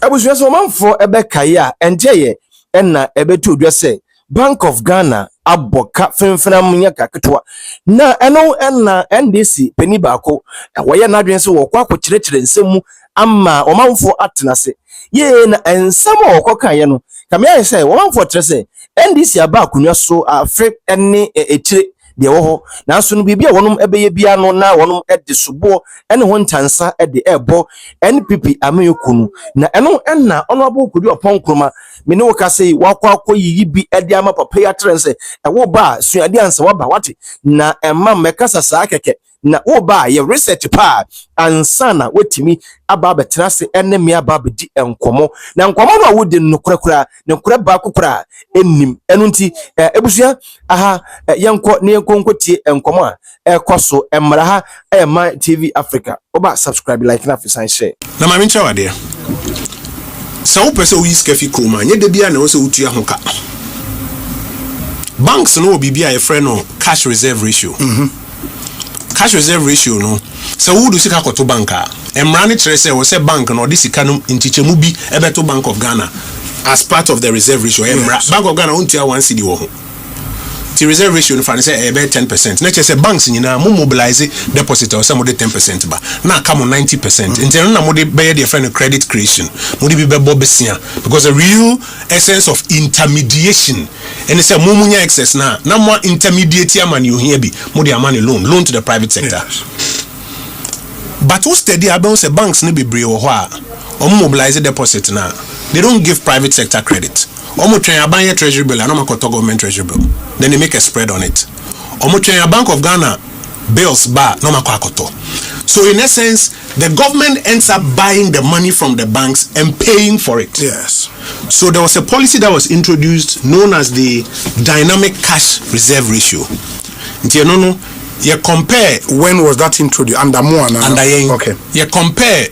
Abusua so man for ebekaya enjeye enna ebetu dwa say Bank of Ghana aboka femfena munya kaketwa na eno enna NDC peni baako woye na adwen se wo kwa akokirekire nsemu ama omanfo atenase ye na ensama okoka ye no kamia say omanfo trese NDC aba akunwa so afe ene ekire de wo ho na so no bibia wonum ebeye bia no na wonum ede sobo ene ho ntansa ede ebo NPP ameyokunu na eno enna ono abo kodi Oppong Nkrumah mene wo ka sei wakwa akoyiyi bi ede ama papa ya trense wo ba suade ansa waba wate na emma mekasa saa keke na wo ba ye research pa ansana wetimi aba betrase ene me aba bedi enkomo na nkomo no wodi nokrakura ne nkura ba kokura ennim enu nti ebusua aha yenko ne yenkonkotie enkomo a ekoso emra ha ema TV Africa oba subscribe like na fisan share na ma mencha wade sa wo pese wo yiskafi Nkrumah nye de bia na wo se utua hoka banks no bibia e frɛ no cash reserve ratio cash reserve ratio no so wo do sika koto banka emra ne kire se wo se bank no de sika no ntichemu bi ebeto Bank of Ghana as part of the reserve ratio emra Bank of Ghana untia 1 cedi wo ho the reserve ratio no fa say about 10%. Na say banks nyina mo mobilize deposit or some of the 10% ba na come 90%. Nti na mo de be the friend credit creation. Mo de bi bebo besia because the real essence of intermediation and say mo munya excess na mo intermediate amani you here bi mo de amani loan to the private sector. Yes. But who steady about say banks no be bre wo ho a o mobilize deposit na they don't give private sector credit. Omo twen abanye treasury bill and omo government treasury bill. Then they make a spread on it. Omo twen Bank of Ghana bills ba no makoto. So in essence, the government ends up buying the money from the banks and paying for it. Yes. So there was a policy that was introduced known as the dynamic cash reserve ratio. No, you compare. When was that introduced? Under Moana. Under Yen. Okay. You compare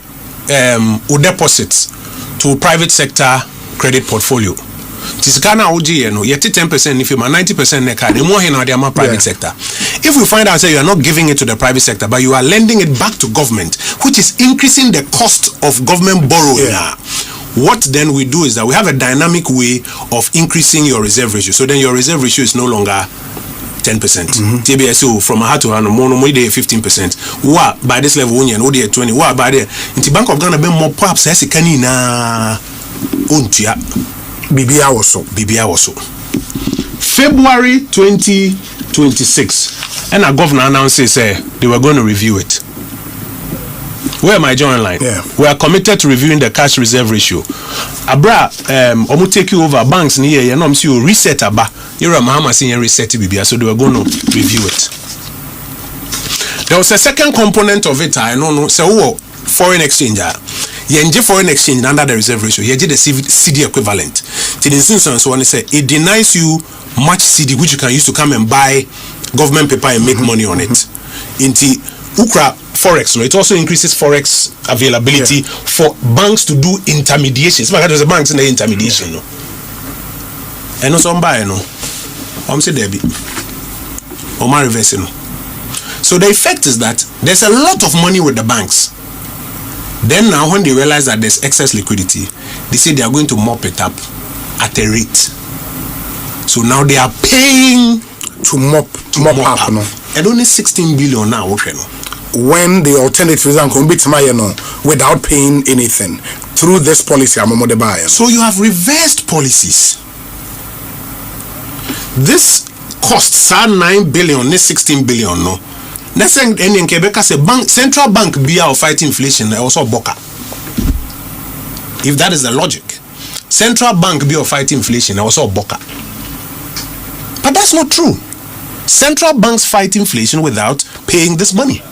deposits to private sector credit portfolio. Tisikana OG no yet 10% if you 90% ne card more in the private sector. If we find out say you are not giving it to the private sector but you are lending it back to government, which is increasing the cost of government borrowing. What then we do is that we have a dynamic way of increasing your reserve ratio. So then your reserve ratio is no longer 10%. TBSO from a hat to hand more 15%. What by this level only and OD 20. What by there? In Bank of Ghana be more perhaps as kanina untia. Bibia also. February 2026, and a governor announces they were going to review it. Where am I joining line? Yeah. We are committed to reviewing the cash reserve ratio. Abra, omu take you over banks ni ye no msi you reset aba. You're Mahama saying reset Bibia, so they were going to review it. There was a second component of it. I don't know. So foreign exchange. Yenje foreign exchange under the reserve ratio. Yenje the CD equivalent. To the instance, one say it denies you much CD which you can use to come and buy government paper and make money on it. Inti ukra forex, no, it also increases forex availability for banks to do intermediation. It's like there's a banks in the intermediation, no. And no some buy, no. Say Debbie. Or my reverse, no. So the effect is that there's a lot of money with the banks. Then now when they realize that there's excess liquidity, they say they are going to mop it up at a rate. So now they are paying to mop up. No? And only 16 billion now. When the alternative is without paying anything through this policy, so you have reversed policies. This costs 9 billion, 16 billion, no. Next thing in Quebec, central bank be out fighting inflation, also boka. If that is the logic, central bank be out fighting inflation, also boka. But that's not true. Central banks fight inflation without paying this money.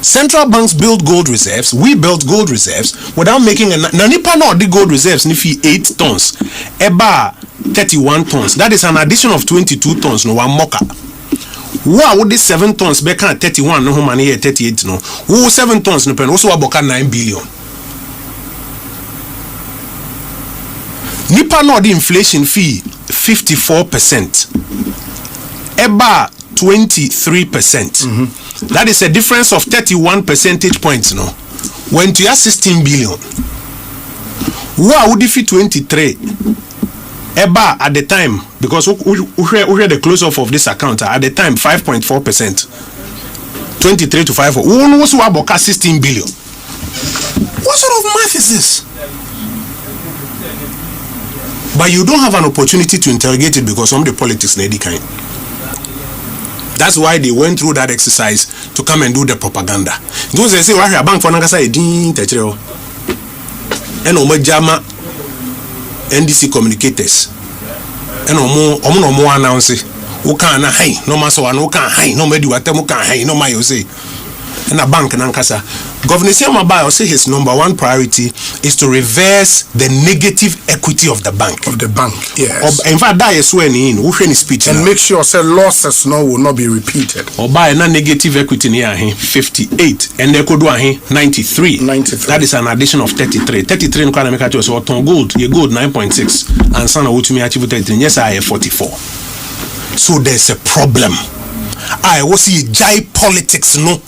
Central banks build gold reserves. We built gold reserves without making a nanipa no the gold reserves nifi 8 tons, eba 31 tons. That is an addition of 22 tons. No one moka. Wow, would this 7 tons be can 31 no money here 38 no. Who 7 tons no pen also aboka 9 billion. Nipa no the inflation fee 54%. Eba 23%. That is a difference of 31 percentage points no. When to your 16 billion. Wa would defeat 23 eba at the time, because we had the close off of this account at the time 5.4%. 23 to 5. Who was about 16 billion? What sort of math is this? But you don't have an opportunity to interrogate it because some of the politics lady kind. That's why they went through that exercise to come and do the propaganda. Those they say, "Why a bank for Nangasa edin techero?" And Omajama NDC communicators. And Omo announce, "Who can high? No matter what, no can high. No matter what, no can high. No matter say." And a bank Nankasa. Governor Siamabayo say his number one priority is to reverse the negative equity of the bank. Of the bank, yes. In fact, that is when in his speech. And make sure say losses will not be repeated. Or buy a negative equity near 58 and they could do 93. 93. That is an addition of 33. 33 in Kwanameka was what gold, you gold 9.6 and son of me achieve 33. Yes, I have 44. So there's a problem. I was see jai politics no.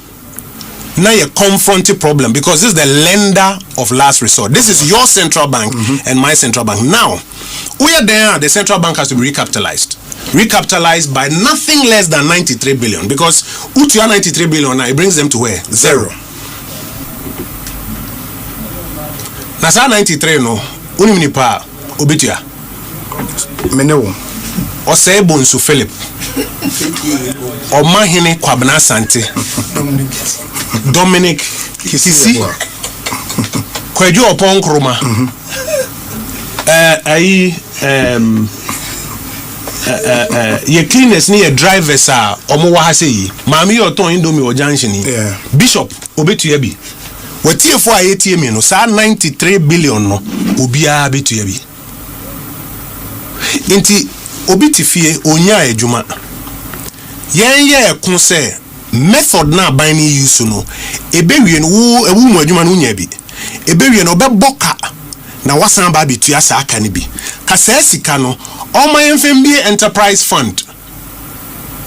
Now a confronting problem because this is the lender of last resort. This is your central bank and my central bank. Now, we are there. The central bank has to be recapitalized. Recapitalized by nothing less than 93 billion because UTR 93 billion now it brings them to where? Zero. Now, 93 no. Uniminipa obitia. Menewo. Ose Bonsu Philip. Omahine Kwabna Sante. Dominic Kisisi. Kojo Oppong Nkrumah. Ye cleaners ni ye drivers are omo wa hase yi. Mami yo ton indomie o junction ni. Bishop obetu ye bi. Watie fo ayetie mi no sa 93 billion no obia betu ye bi. Inti obi tifie onya adwuma. Yen ye kun se method na ban ni use no ebewie no wo ewu mu adwuma no nya bi. Ebewie no obeboka na wasan ba betu asa aka ne bi. Ka sa sika no Oma yemfembie enterprise fund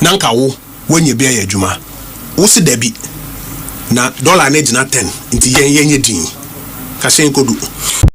nanka wo wonye bia ya adwuma wo se dabi na dollar na gina 10 nti yen din ka sen kodu